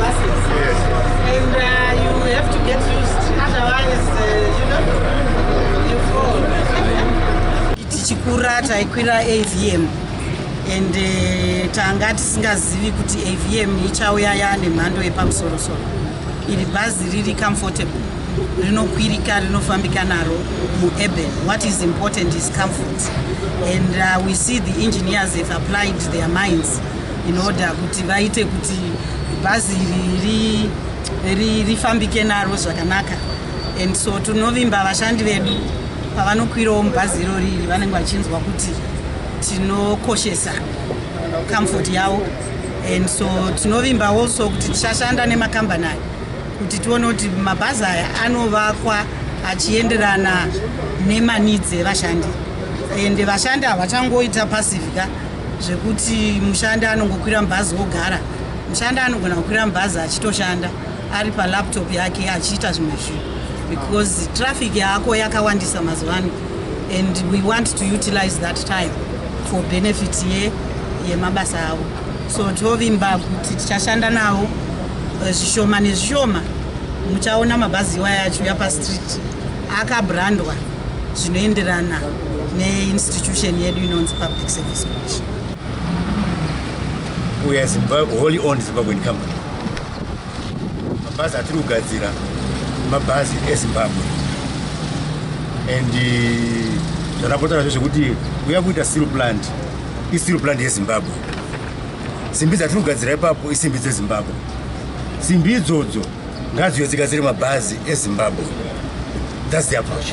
buses. Yes. And you have to get used, otherwise, you fall. Tichikura taikwira AVM. And tanga tisingazivi kuti AVM ichauya yaane mhando yepamusoro-soro. Iri bhazi riri comfortable, rinokwirika, rinofambika naro muurban. What is important is comfort. And we see the engineers have applied their minds in order kuti vaite kuti bhazi iri rifambike naro zvakanaka. And so tinovimba vashandi vedu pavanokwirawo mubhazi irori vanenge vachinzwa kuti tinokoshesa comfort yavo. And so tinovimba also kuti tichashanda nemakambani aya kuti tione kuti mabhazi aya anovakwa achienderana nemanidzi evashandi. And vashandi havachangoita pasifika zvekuti mushandi anongokwira mubhazi ogara. Mushandi anogona kukwira mubhazi achitoshanda ari palaptop yake achiita zvimwe zvinhu, because traffic yako yakawandisa mazuvano, and we want to utilize that time for benefit yemabasa avo. So tovimba kuti tichashanda navo zvishoma nezvishoma. Muchaona mabhazi iwaya achiuya pastreet akabrandwa zvinoenderana neinstitution yedu inonzi Public Service Commission. We are wholly owned Zimbabwean company. Mabhazi atiri kugadzira mabhazi eZimbabwe. And zvanapota zvekuti uya kuita steel plant, isteel plant yeZimbabwe. Simbi dzatiri kugadzira ipapo isimbi dzeZimbabwe. Simbi idzodzo ngadziuye dzigadzire mabhazi eZimbabwe. That's the approach.